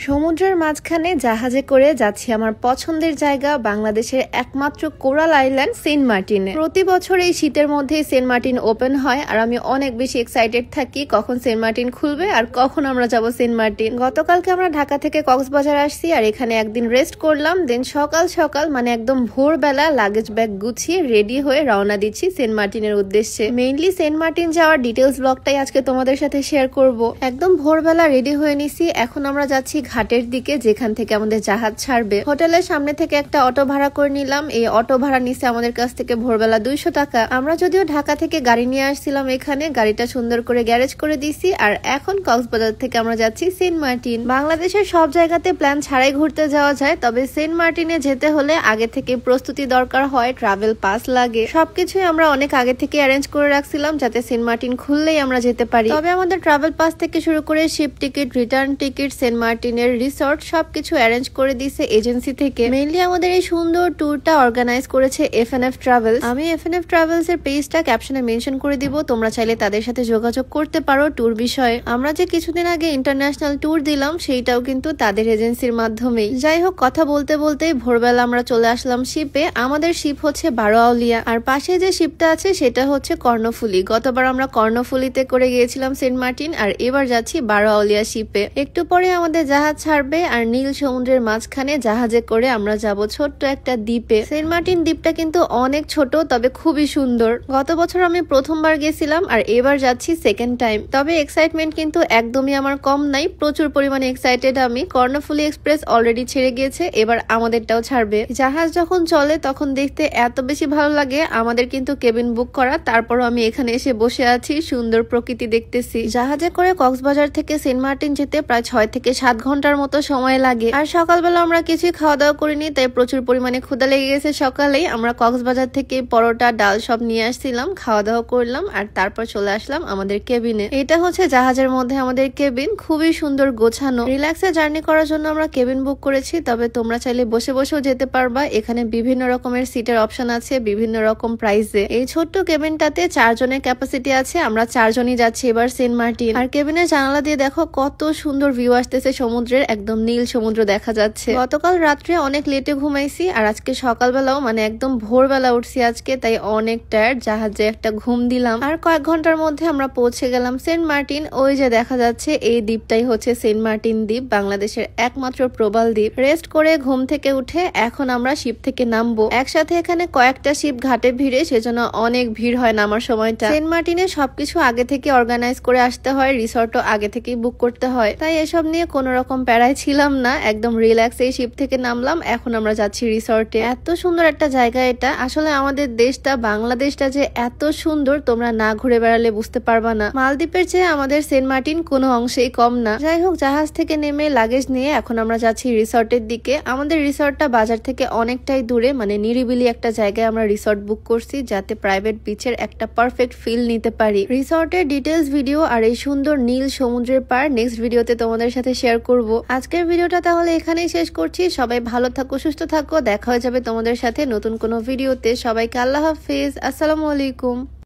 সমুদ্রের মাঝখানে জাহাজে করে যাচ্ছি আমার পছন্দের জায়গা বাংলাদেশের একমাত্র কোরাল আইল্যান্ড সেন্ট মার্টিনে। প্রতি বছর এই শীতের মধ্যে সেন্ট মার্টিন ওপেন হয় আর আমি অনেক বেশি এক্সাইটেড থাকি কখন সেন্ট মার্টিন খুলবে আর কখন আমরা যাব সেন্ট মার্টিন। গতকালকে আমরা ঢাকা থেকে কক্সবাজার আসছি আর এখানে একদিন রেস্ট করলাম, দেন সকাল সকাল মানে একদম ভোরবেলা লাগেজ ব্যাগ গুছিয়ে রেডি হয়ে রওনা দিচ্ছি সেন্ট মার্টিনের উদ্দেশ্যে। মেইনলি সেন্ট মার্টিন যাওয়ার ডিটেলস ব্লগটাই আজকে তোমাদের সাথে শেয়ার করব। একদম ভোরবেলা রেডি হয়ে নিছি, এখন আমরা যাচ্ছি ঘাটের দিকে যেখান থেকে আমাদের জাহাজ ছাড়বে। হোটেলের সামনে থেকে একটা অটো ভাড়া করে নিলাম। এই অটো ভাড়া নিছে আমাদের কাছ থেকে ভোরবেলা 200 টাকা। আমরা যদিও ঢাকা থেকে গাড়ি নিয়ে আসছিলাম, এখানে গাড়িটা সুন্দর করে গ্যারেজ করে দিছি আর এখন কক্সবাজার থেকে আমরা যাচ্ছি সেন্ট মার্টিন। বাংলাদেশের সব জায়গাতে প্ল্যান ছাড়াই ঘুরতে যাওয়া যায়, তবে সেন্ট মার্টিনে যেতে হলে আগে থেকে প্রস্তুতি দরকার হয়, ট্রাভেল পাস লাগে। সবকিছুই আমরা অনেক আগে থেকে অ্যারেঞ্জ করে রাখছিলাম যাতে সেন্ট মার্টিন খুললেই আমরা যেতে পারি। তবে আমাদের ট্রাভেল পাস থেকে শুরু করে ship ticket, return ticket, Saint মার্টিনের রিসর্ট সবকিছু অ্যারেঞ্জ করে দিয়েছে এজেন্সি থেকে। মেইনলি আমাদের এই সুন্দর ট্যুরটা অর্গানাইজ করেছে FNF ট্রাভেলস। আমি FNF ট্রাভেলস এর পেজটা ক্যাপশনে মেনশন করে দিব, তোমরা চাইলে তাদের সাথে যোগাযোগ করতে পারো ট্যুর বিষয়ে। আমরা যে কিছুদিন আগে ইন্টারন্যাশনাল ট্যুর দিলাম সেইটাও কিন্তু তাদের এজেন্সির মাধ্যমেই। যাই হোক, কথা বলতে বলতেই ভোরবেলা আমরা চলে আসলাম শিপে। আমাদের শিপ হচ্ছে বারোয়াউলিয়া আর পাশে যে শিপটা আছে সেটা হচ্ছে কর্ণফুলী। গতবার আমরা কর্ণফুলীতে করে গিয়েছিলাম সেন্ট মার্টিন আর এবার যাচ্ছি বারোয়াউলিয়া শিপে। একটু পরে আমাদের জাহাজ ছাড়বে আর নীল সমুদ্রের মাঝখানে জাহাজে করে আমরা যাব ছোট্ট একটা দ্বীপে। সেন্ট মার্টিন দ্বীপটা কিন্তু অনেক ছোট তবে খুবই সুন্দর। গত বছর আমি প্রথমবার গেছিলাম আর এবার যাচ্ছি সেকেন্ড টাইম। তবে এক্সাইটমেন্ট কিন্তু একদমই আমার কম নাই, প্রচুর পরিমাণে এক্সাইটেড আমি। কর্ণফুলী এক্সপ্রেস অলরেডি ছেড়ে গিয়েছে, এবার আমাদেরটাও ছাড়বে। জাহাজ যখন চলে তখন দেখতে এত বেশি ভালো লাগে। আমাদের কিন্তু কেবিন বুক করা, তারপরও আমি এখানে এসে বসে আছি, সুন্দর প্রকৃতি দেখতেছি। জাহাজে করে কক্সবাজার থেকে সেন্ট মার্টিন যেতে প্রায় 6 থেকে 7 ঘন্টার মতো সময় লাগে। আর সকালবেলা আমরা কিছুই খাওয়া দাওয়া করিনি, তাই প্রচুর পরিমাণে ক্ষুধা লেগে গেছে। সকালেই আমরা কক্সবাজার থেকে পরোটা, ডাল সব নিয়ে আসছিলাম, খাওয়া দাওয়া করলাম আর তারপর চলে আসলাম আমাদের কেবিনে। এটা হচ্ছে জাহাজের মধ্যে আমাদের কেবিন, খুবই সুন্দর গোছানো। রিল্যাক্সে জার্নি করার জন্য আমরা কেবিন বুক করেছি, তবে তোমরা চাইলে বসে বসেও যেতে পারবা। এখানে বিভিন্ন রকমের সিটের অপশন আছে বিভিন্ন রকম প্রাইসে। এই ছোট্ট কেবিনটাতে 4 জনের ক্যাপাসিটি আছে, আমরা 4 জনই যাচ্ছি এবার সেন্ট মার্টিন। আর কেবিনের জানালা দিয়ে দেখো কত সুন্দর ভিউ আসতেছে সমুদ্রের, একদম নীল সমুদ্র দেখা যাচ্ছে। গতকাল রাত্রে অনেক লেটে ঘুমাইছি আর আজকে সকালবেলাও মানে একদম ভোরবেলা উঠছি আজকে, তাই অনেক টায়ার্ড। জাহাজে একটা ঘুম দিলাম আর কয়েক ঘন্টার মধ্যে আমরা পৌঁছে গেলাম সেন্ট মার্টিন। ওই যে দেখা যাচ্ছে এই দ্বীপটাই হচ্ছে সেন্ট মার্টিন দ্বীপ, বাংলাদেশের একমাত্র প্রবাল দ্বীপ। রেস্ট করে ঘুম থেকে উঠে এখন আমরা শিপ থেকে নামবো। একসাথে এখানে কয়েকটা শিপ ঘাটে ভিড়ে, সেজন্য অনেক ভিড় হয় নামার সময়টা। সেন্ট মার্টিনে সবকিছু আগে থেকে অর্গানাইজ করে আসতে হয়, রিসর্টও আগে থেকেই বুক করতে হয়, তাই এসব নিয়ে কোনো রকম প্যারায় ছিলাম না, একদম রিল্যাক্স এই শিপ থেকে নামলাম। এখন আমরা যাচ্ছি রিসর্টে। এত সুন্দর একটা জায়গা এটা। আসলে আমাদের দেশটা বাংলাদেশটা যে এত সুন্দর তোমরা না ঘুরে বেড়ালে বুঝতে পারবা না। মালদ্বীপের চেয়ে আমাদের সেন্ট মার্টিন কোনো অংশেই কম না। যাই হোক, জাহাজ থেকে নেমে লাগেজ নিয়ে এখন আমরা যাচ্ছি রিসর্টের দিকে। আমাদের রিসর্টটা বাজার থেকে অনেকটাই দূরে, মানে নিরিবিলি একটা জায়গায় আমরা রিসর্ট বুক করছি যাতে প্রাইভেট বিচের একটা পারফেক্ট ফিল নিতে পারি। রিসর্টের ডিটেলস ভিডিও আর এই সুন্দর নীল সমুদ্রের পার নেক্সট ভিডিওতে তোমাদের সাথে শেয়ার করব। আজকের ভিডিওটা তাহলে এখানেই শেষ করছি। সবাই ভালো থাকো, সুস্থ থাকো, দেখা হয়ে যাবে তোমাদের সাথে নতুন কোনো ভিডিওতে। সবাইকে আল্লাহ হাফেজ, আসসালামু আলাইকুম।